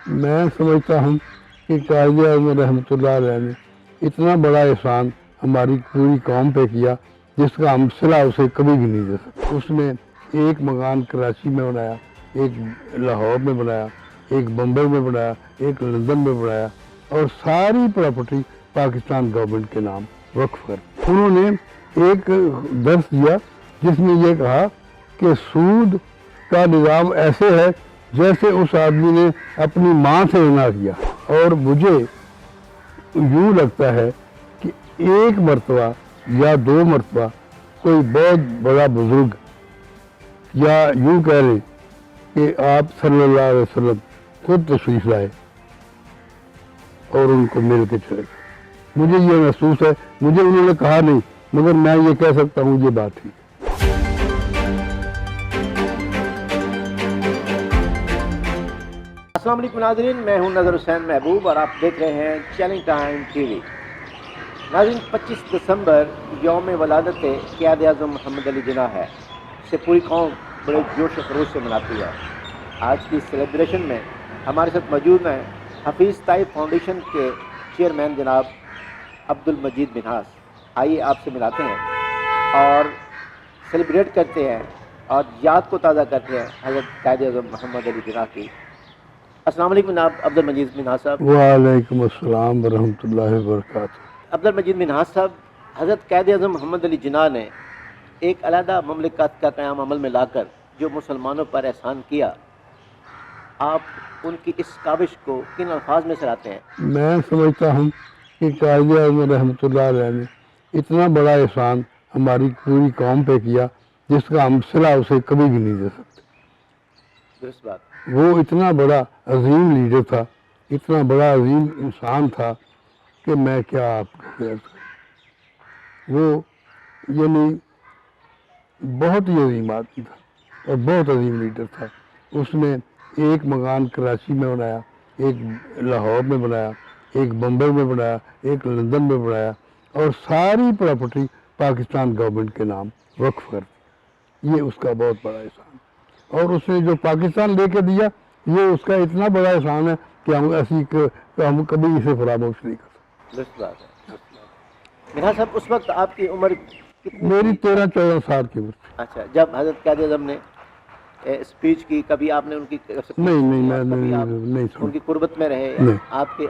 میں سمجھتا ہوں کہ قائد اعظم رحمۃ اللہ علیہ نے اتنا بڑا احسان ہماری پوری قوم پہ کیا جس کا ہم صلہ اسے کبھی بھی نہیں دے سکتے۔ اس نے ایک مکان کراچی میں بنایا، ایک لاہور میں بنایا، ایک بمبئی میں بنایا، ایک لندن میں بنایا، اور ساری پراپرٹی پاکستان گورنمنٹ کے نام وقف کر۔ انہوں نے ایک درس دیا جس میں یہ کہا کہ سود کا نظام ایسے ہے جیسے اس آدمی نے اپنی ماں سے زنا کیا، اور مجھے یوں لگتا ہے کہ ایک مرتبہ یا دو مرتبہ کوئی بہت بڑا بزرگ، یا یوں کہہ لیں کہ آپ صلی اللہ علیہ وسلم خود تشریف لائے اور ان کو مل کے چلے گئے۔ مجھے یہ محسوس ہے، مجھے انہوں نے کہا نہیں، مگر میں یہ کہہ سکتا ہوں یہ بات تھی۔ السلام علیکم ناظرین، میں ہوں نظر حسین محبوب اور آپ دیکھ رہے ہیں چیلنج ٹائم ٹی وی۔ ناظرین، 25 دسمبر یوم ولادت قائد اعظم محمد علی جناح ہے، اسے پوری قوم بڑے جوش و خروش سے مناتی ہے۔ آج کی سیلیبریشن میں ہمارے ساتھ موجود ہیں حفیظ طیب فاؤنڈیشن کے چیئرمین جناب عبد المجید منہاس۔ آئیے آپ سے ملاتے ہیں اور سیلیبریٹ کرتے ہیں اور یاد کو تازہ کرتے ہیں حضرت قائد اعظم محمد علی جناح کی۔ السلام علیکم جناب عبد المجید منہاس صاحب۔ وعلیکم السلام ورحمۃ اللہ وبرکاتہ۔ عبد المجید منہاس صاحب، حضرت قائد اعظم محمد علی جناح نے ایک علیحدہ مملکت کا قیام عمل میں لا کر جو مسلمانوں پر احسان کیا، آپ ان کی اس کاوش کو کن الفاظ میں سراہتے ہیں؟ میں سمجھتا ہوں کہ قائد اعظم رحمۃ اللہ علیہ نے اتنا بڑا احسان ہماری پوری قوم پہ کیا جس کا ہم صلہ اسے کبھی بھی نہیں دے سکتے۔ درست بات۔ وہ اتنا بڑا عظیم لیڈر تھا، اتنا بڑا عظیم انسان تھا کہ میں کیا آپ کو بیان کروں۔ وہ یعنی بہت ہی عظیم آدمی تھا اور بہت عظیم لیڈر تھا۔ اس نے ایک مکان کراچی میں بنایا، ایک لاہور میں بنایا، ایک بمبئی میں بنایا، ایک لندن میں بنایا، اور ساری پراپرٹی پاکستان گورنمنٹ کے نام وقف کر دی۔ یہ اس کا بہت بڑا احسان، اور اس نے جو پاکستان لے کے دیا یہ اس کا اتنا بڑا احسان ہے کہ ہم کبھی اسے فراموش نہیں کر سکتے۔ درست بات ہے۔ منہاس صاحب، اس وقت آپ کی عمر کتنی؟ میری 13-14 سال کی عمر تھی۔ اچھا، جب حضرت قائد اعظم نے اسپیچ کی، کبھی آپ نے ان کی نہیں، میں نہیں ان کی قربت میں رہے؟ نہیں۔ آپ کے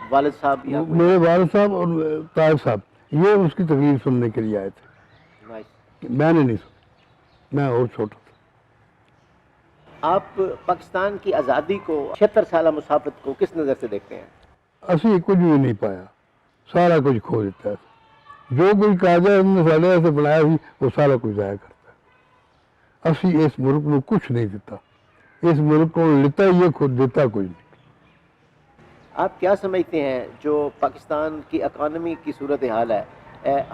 والد صاحب یا میرے والد صاحب اور طاہر صاحب یہ اس کی تقریر سننے کے لیے آئے تھے، میں نے نہیں سنا، میں اور چھوٹا تھا۔ آپ پاکستان کی آزادی کو، 76 سالہ مسافت کو کس نظر سے دیکھتے ہیں؟ اسی کچھ بھی نہیں پایا، سارا کچھ کھو دیتا ہے۔ جو کچھ قائد اعظم نے سارے ایسے بنایا سی وہ سارا کچھ ضائع کرتا ہے۔ اسی اس ملک میں کچھ نہیں دیتا، اس ملک کو لیتا یہ خود دیتا کوئی نہیں۔ آپ کیا سمجھتے ہیں جو پاکستان کی اکانومی کی صورتحال ہے،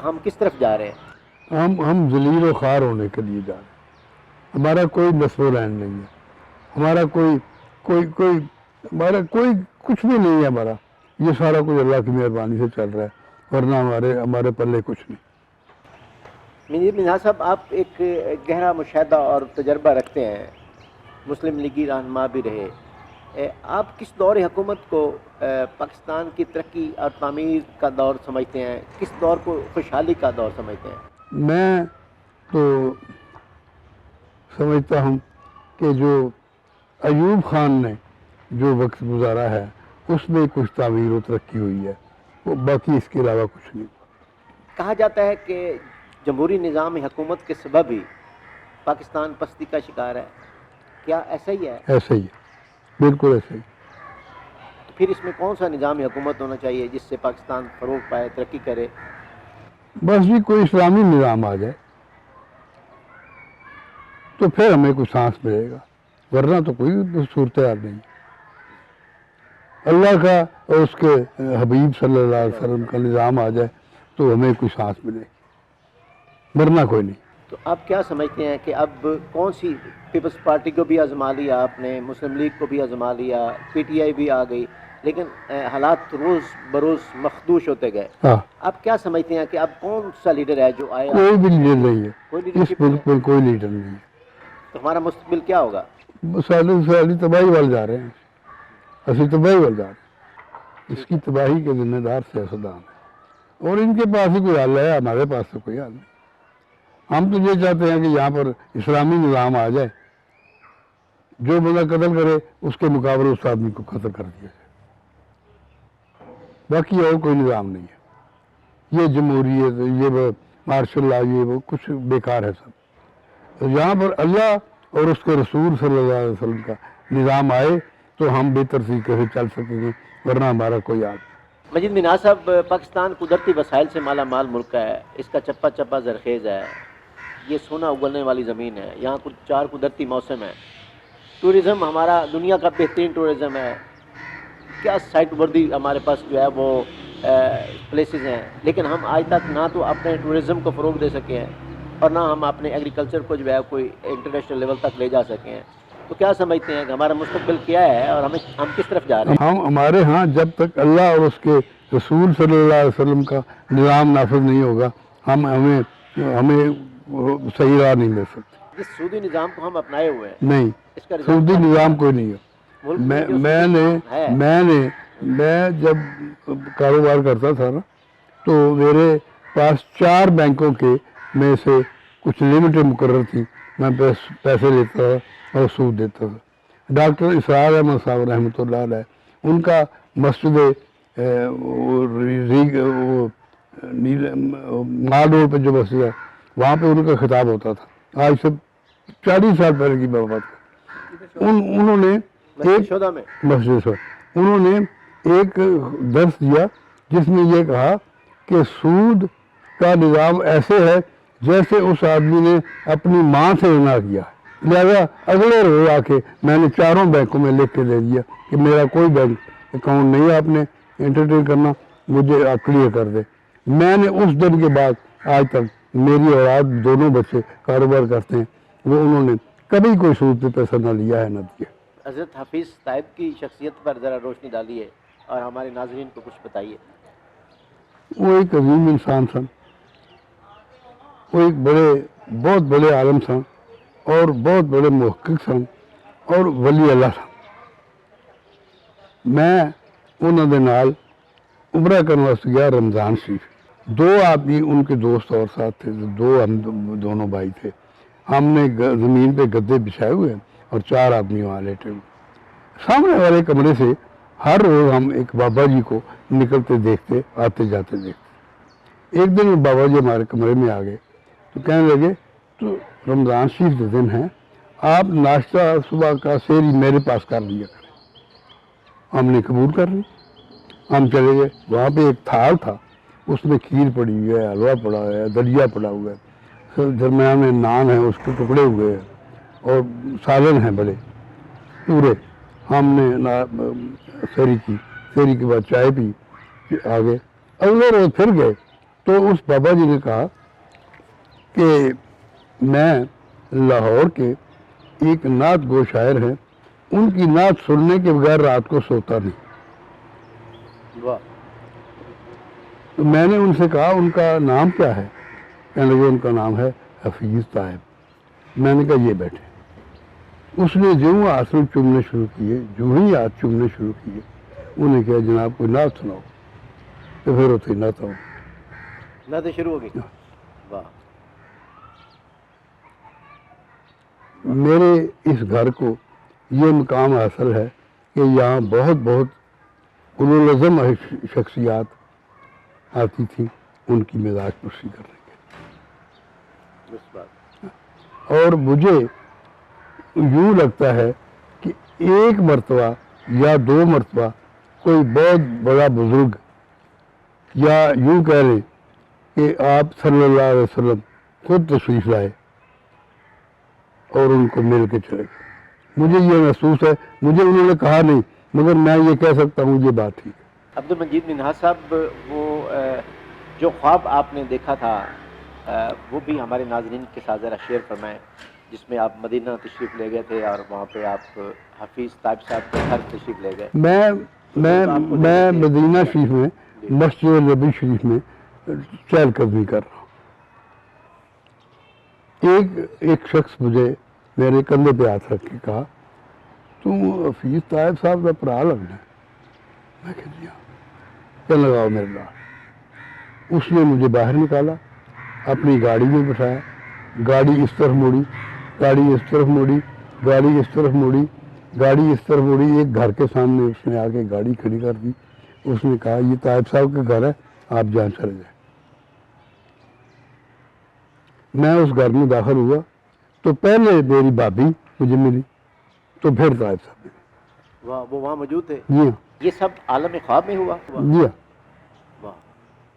ہم کس طرف جا رہے ہیں؟ ہم ذلیل و خوار ہونے کے لیے جا رہے ہیں۔ ہمارا کوئی نسل و لین نہیں ہے، ہمارا کوئی کچھ بھی نہیں ہے۔ ہمارا یہ سارا کچھ اللہ کی مہربانی سے چل رہا ہے، ورنہ ہمارے پلے کچھ نہیں۔ منہاس صاحب، آپ ایک گہرا مشاہدہ اور تجربہ رکھتے ہیں، مسلم لیگی رہنما بھی رہے، آپ کس دور حکومت کو پاکستان کی ترقی اور تعمیر کا دور سمجھتے ہیں؟ کس دور کو خوشحالی کا دور سمجھتے ہیں؟ میں تو سمجھتا ہوں کہ جو ایوب خان نے جو وقت گزارا ہے اس میں کچھ تعمیر و ترقی ہوئی ہے، وہ باقی اس کے علاوہ کچھ نہیں۔ کہا جاتا ہے کہ جمہوری نظام حکومت کے سبب ہی پاکستان پستی کا شکار ہے، کیا ایسا ہی ہے؟ ایسا ہی ہے، بالکل ایسا ہی۔ تو پھر اس میں کون سا نظام حکومت ہونا چاہیے جس سے پاکستان فروغ پائے، ترقی کرے؟ بس بھی کوئی اسلامی نظام آ جائے تو پھر ہمیں کوئی سانس ملے گا، ورنہ تو کوئی صورتحال نہیں۔ اللہ کا اور اس کے حبیب صلی اللہ علیہ وسلم کا نظام آ جائے تو ہمیں کوئی سانس ملے گی، ورنہ کوئی نہیں۔ تو آپ کیا سمجھتے ہیں کہ اب کون سی، پیپلز پارٹی کو بھی آزما لیا آپ نے، مسلم لیگ کو بھی آزما لیا، پی ٹی آئی بھی آ گئی، لیکن حالات روز بروز مخدوش ہوتے گئے، آپ کیا سمجھتے ہیں کہ اب کون سا لیڈر ہے جو آئے؟ کوئی بھی لیڈر نہیں ہے، کوئی اس ملک میں کوئی لیڈر نہیں ہے۔ تو ہمارا مستقبل کیا ہوگا؟ سالی تباہی والے جا رہے ہیں۔ اسی تباہی والدار اس کی تباہی کے ذمہ دار سیاستدان ہیں، اور ان کے پاس ہی کوئی حل ہے، ہمارے پاس تو کوئی حل نہیں۔ ہم تو یہ چاہتے ہیں کہ یہاں پر اسلامی نظام آ جائے، جو بندہ قتل کرے اس کے مقابلے اس آدمی کو قتل کر دیا جائے، باقی اور کوئی نظام نہیں ہے۔ یہ جمہوریت، یہ مارشل لا، یہ وہ کچھ بیکار ہے سب۔ یہاں پر اللہ اور اس کے رسول صلی اللہ علیہ وسلم کا نظام آئے تو ہم بہتر طریقے سے چل سکیں گے، ورنہ ہمارا کوئی حال نہیں۔ مجید منہا صاحب، پاکستان قدرتی وسائل سے مالا مال ملک ہے، اس کا چپا چپا زرخیز ہے، یہ سونا اگلنے والی زمین ہے، یہاں کچھ 4 قدرتی موسم ہیں، ٹورزم ہمارا دنیا کا بہترین ٹورزم ہے، کیا سائٹ وردی ہمارے پاس جو ہے وہ پلیسز ہیں، لیکن ہم آج تک نہ تو اپنے ٹورزم کو فروغ دے سکے ہیں اور نہ ہم اپنے ایگریکلچر کو جو ہے کوئی انٹرنیشنل لیول تک لے جا سکے ہیں۔ تو کیا سمجھتے ہیں کہ ہمارا مستقبل کیا ہے اور ہم کس طرف جا رہے ہیں؟ ہمارے ہاں جب تک اللہ اور اس کے رسول صلی اللہ علیہ وسلم کا نظام نافذ نہیں ہوگا، ہمیں صحیح راہ نہیں مل سکتی۔ اس سودی نظام کو ہم اپنائے ہوئے ہیں، نہیں، اس کا رزلٹ سعودی کیا نظام کوئی نہیں ہے۔ ملک میں جو سودی نظام ہے، میں جب کاروبار کرتا تھا نا، تو میرے پاس 4 بینکوں کے میں سے کچھ لمٹیں مقرر تھی، میں پیسے لیتا تھا اور سود دیتا تھا۔ ڈاکٹر اسرار احمد صاحب رحمۃ اللہ علیہ، ان کا مسجد مال روڈ پہ جو مسجد ہے وہاں پہ ان کا خطاب ہوتا تھا، آج سے 40 سال پہلے کی بات ہے۔ انہوں نے انہوں نے ایک درس دیا جس میں یہ کہا کہ سود کا نظام ایسے ہے جیسے اس آدمی نے اپنی ماں سے رنا کیا، لہذا اگلے روز آ کے میں نے 4 بینکوں میں لکھ کے دے دیا کہ میرا کوئی بینک اکاؤنٹ نہیں ہے، آپ نے انٹرٹین کرنا، مجھے آپ کلیئر کر دے۔ میں نے اس دن کے بعد آج تک میری اولاد دونوں بچے کاروبار کرتے ہیں، وہ انہوں نے کبھی کوئی سود پہ پیسہ نہ لیا ہے نہ دیا۔ حضرت حفیظ صاحب کی شخصیت پر ذرا روشنی ڈالیے اور ہمارے ناظرین کو کچھ بتائیے۔ وہ ایک عظیم انسان تھا، وہ ایک بہت بڑے عالم تھا اور بہت بڑے محقق تھا اور ولی اللہ تھا۔ میں انہوں دے نال عمرہ کرنے واسطے گیا رمضان شریف۔ 2 آدمی ان کے دوست اور ساتھ تھے، 2 ہم دونوں بھائی تھے۔ ہم نے زمین پہ گدے بچھائے ہوئے اور 4 آدمی وہاں لیٹے ہوئے۔ سامنے والے کمرے سے ہر روز ہم ایک بابا جی کو نکلتے دیکھتے، آتے جاتے دیکھتے۔ ایک دن بابا جی ہمارے کمرے میں آ گئے تو کہنے لگے، تو رمضان شریف کے دن ہیں، آپ ناشتہ صبح کا سحری میرے پاس کر لیا کریں۔ ہم نے قبول کر لی، ہم چلے گئے۔ وہاں پہ ایک تھال تھا، اس میں کھیر پڑی ہوئی ہے، حلوہ پڑا ہوا ہے، دلیا پڑا ہوا ہے، درمیان میں نان ہے، اس کے ٹکڑے ہوئے ہیں اور سالن ہیں بڑے پورے۔ ہم نے سحری کے بعد چائے پی، آگے اگلے روز پھر گئے تو اس بابا جی نے کہا کہ میں لاہور کے ایک نعت گو شاعر ہیں، ان کی نعت سننے کے بغیر رات کو سوتا نہیں۔ تو میں نے ان سے کہا ان کا نام کیا ہے؟ کہنے لگے ان کا نام ہے حفیظ صاحب۔ میں نے کہا یہ بیٹھے۔ اس نے جو ہاتھ چومنے شروع کیے، جو ہی ہاتھ چومنے شروع کیے، انہیں کہا جناب کوئی نعت سناؤ، تو پھر ہوتے نعتیں شروع ہو گئی۔ واہ! میرے اس گھر کو یہ مقام حاصل ہے کہ یہاں بہت اولوالعزم شخصیات آتی تھی ان کی مزاج پرسی کرنے کے۔ اور مجھے یوں لگتا ہے کہ ایک مرتبہ یا 2 مرتبہ کوئی بہت بڑا بزرگ، یا یوں کہہ لیں کہ آپ صلی اللہ علیہ وسلم خود تشریف لائے اور ان کو مل کے چلے گئے۔ مجھے یہ محسوس ہے، مجھے انہوں نے کہا نہیں مگر میں یہ کہہ سکتا ہوں یہ بات ٹھیک ہے۔ عبدالمجید منہا صاحب، وہ جو خواب آپ نے دیکھا تھا وہ بھی ہمارے ناظرین کے ساتھ ذرا شیئر فرمائیں، جس میں آپ مدینہ تشریف لے گئے تھے اور وہاں پہ آپ حفیظ طائب صاحب کے گھر تشریف لے گئے۔ میں مدینہ شریف میں مسجد نبی شریف میں چہل قدمی کر رہا ہوں۔ ایک شخص مجھے میرے کندھے پہ ہاتھ رکھ کے کہا، تم حفیظ طائب صاحب کا بھرا لگنا ہے؟ میں کہا جی ہاں۔ کہ لگاؤ میرے نال۔ اس نے مجھے باہر نکالا، اپنی گاڑی میں بٹھایا، گاڑی اس طرف موڑی، گاڑی اس طرف موڑی، گاڑی اس طرف موڑی، گاڑی اس طرف موڑی، ایک گھر کے سامنے اس نے آ کے گاڑی کھڑی کر دی۔ اس نے کہا یہ طائب صاحب کا گھر ہے، آپ جان چلے جائیں۔ میں اس گھر میں داخل ہوا تو پہلے میری بھابھی مجھے ملی، تو پھر طائب صاحب ملی۔ واہ، وہ وہاں موجود تھے؟ جی ہاں، یہ سب عالم خواب میں ہوا؟ جی ہاں، واہ،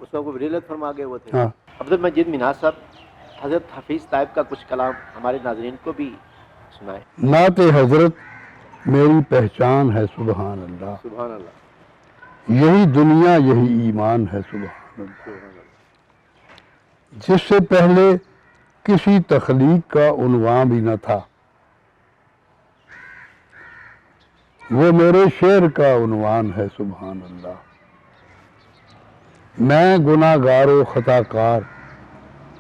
اس وقت وہ ولیلت فرما گئے وہ تھے؟ ہاں۔ عبدالمجید منہاج صاحب، حضرت حفیظ طائب کا کچھ کلام ہمارے ناظرین کو بھی سنائے۔ نعت حضرت میری پہچان ہے سبحان اللہ، سبحان اللہ، یہی دنیا یہی ایمان ہے سبحان اللہ، سبحان اللہ، جس سے پہلے کسی تخلیق کا عنوان بھی نہ تھا، وہ میرے شعر کا عنوان ہے سبحان اللہ۔ میں گناہ گار و خطا کار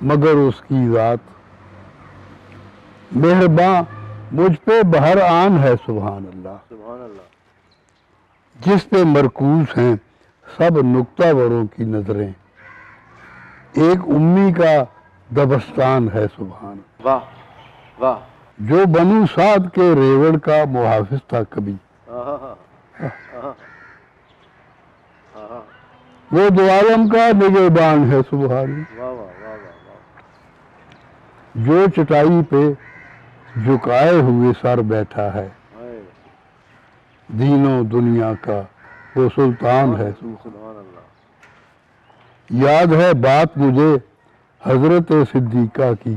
مگر اس کی ذات مہرباں مجھ پہ بہر آن ہے سبحان اللہ، سبحان اللہ، جس پہ مرکوز ہیں سب نکتہ وروں کی نظریں، ایک امی کا دبستان ہے سبحان اللہ، واہ واہ، جو بنو سعد کے ریوڑ کا محافظ تھا کبھی، آہا ہا، آہا آہا، وہ دو عالم کا نگہبان ہے سبحان اللہ، واہ واہ واہ واہ واہ، جو چٹائی پہ جھکائے ہوئے سر بیٹھا ہے، ہائے، دین و دنیا کا وہ سلطان ہے سبحان اللہ۔ سبحان اللہ، یاد ہے بات مجھے حضرت صدیقہ کی،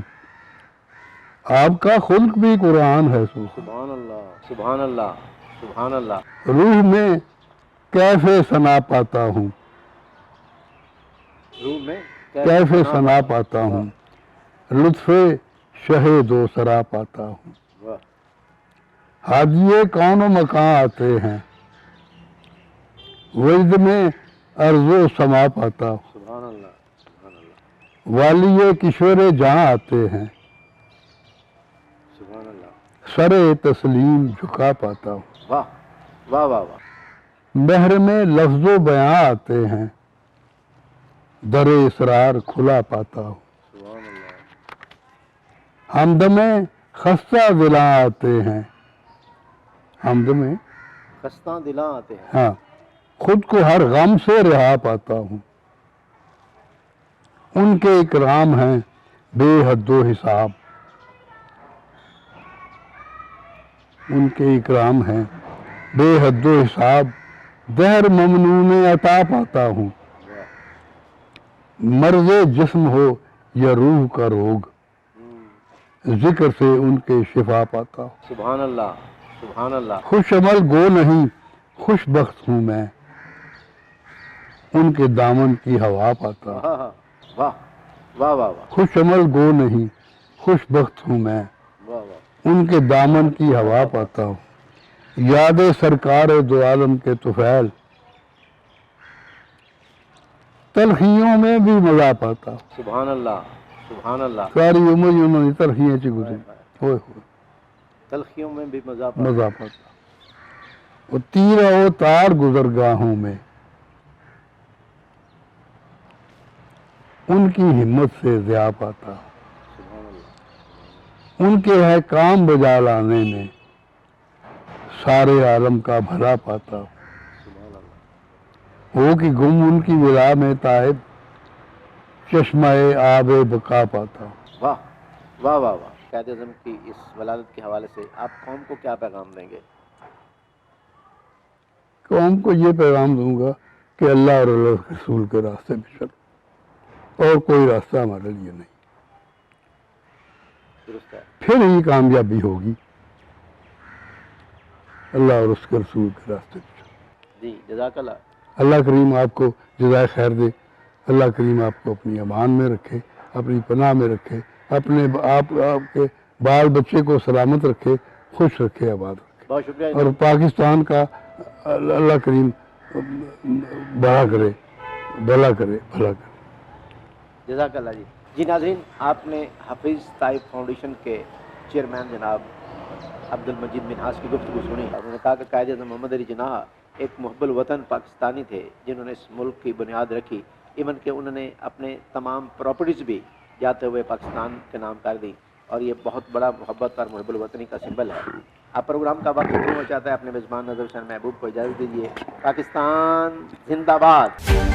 آپ کا خلق بھی قرآن ہے سبحان سبحان اللہ، سبحان اللہ، سبحان اللہ، اللہ۔ روح میں کیف ثنا پاتا ہوں، روح میں کیف ثنا پاتا ہوں، لطف شہ دو سرا پاتا ہوں، واہ، حاجی کون و مکان آتے ہیں، وجد میں ارض و سما پاتا ہوں، سبحان اللہ، سبحان اللہ، والی کشور جہاں آتے ہیں، سبحان اللہ، سر تسلیم جھکا پاتا ہوں، واہ واہ واہ واہ، بحر میں لفظ و بیاں آتے ہیں، در اسرار کھلا پاتا ہوں، سبحان اللہ، حمد میں خستہ دلاں آتے ہیں، حمد میں خستہ دلاں آتے ہیں، ہاں خود کو ہر غم سے رہا پاتا ہوں، ان کے اکرام ہیں بے حد و حساب، ان کے اکرام ہیں بے حد و حساب، دہر ممنون عطا پاتا ہوں، واہ، مرض جسم ہو یا روح کا روگ، ذکر سے ان کے شفا پاتا ہوں، سبحان اللہ، سبحان اللہ، خوش عمل گو نہیں خوش بخت ہوں میں، ان کے دامن کی ہوا پاتا ہوں، آہا، واہ واہ واہ واہ، خوش عمل گو نہیں خوش بخت ہوں میں، واہ واہ، ان کے دامن کی ہوا پاتا ہوں، یاد سرکار دو عالم کے طفیل، تلخیوں میں بھی مزہ پاتا ہوں، سبحان اللہ، سبحان اللہ، ساری عمر انہوں نے تلخیاں چ گزری، ہوئے ہوئے تلخیوں میں بھی مزہ مزہ پاتا، وہ تیر و تار گزرگاہوں میں، ان کی ہمت سے ضیاء پاتا، سبحان اللہ، ان کے ہے کام بجا لانے میں، سارے عالم کا بھلا پاتا، سبحان اللہ، ہو کہ گم ان کی ولا میں تائب، چشمہ آب بقا پاتا، واہ واہ واہ واہ، قائد اعظم کی اس ولادت کے حوالے سے آپ قوم کو کیا پیغام دیں گے؟ قوم کو یہ پیغام دوں گا کہ اللہ اور اللہ کے رسول کے راستے پہ چلو، اور کوئی راستہ ہمارے لیے نہیں، درست ہے، پھر ہی کامیابی ہوگی، اللہ اور اس کے رسول کے راستے پہ چلو۔ جی جزاک اللہ، اللہ کریم آپ کو جزائے خیر دے، اللہ کریم آپ کو اپنی امان میں رکھے، اپنی پناہ میں رکھے، اپنے آپ کے بال بچے کو سلامت رکھے، خوش رکھے، آباد رکھے، بہت شکریہ اور پاکستان کا اللہ کریم بڑا کرے، بھلا کرے، بھلا کرے۔ جزاک اللہ جی۔ ناظرین، آپ نے حفیظ طائب فاؤنڈیشن کے چیئرمین جناب عبد المجید منہاس کی گفتگو سنی. انہوں نے کہا کہ قائد اعظم محمد علی جناح ایک محب الوطن پاکستانی تھے جنہوں نے اس ملک کی بنیاد رکھی. ایون کہ انہوں نے اپنے تمام پراپرٹیز بھی جاتے ہوئے پاکستان کے نام کر دی, اور یہ بہت بڑا محبت اور محب الوطنی کا سمبل ہے. اب پروگرام کا وقت ختم ہو جاتا ہے. اپنے میزبان نظر حسین محبوب کو اجازت دیجیے. پاکستان زندہ باد.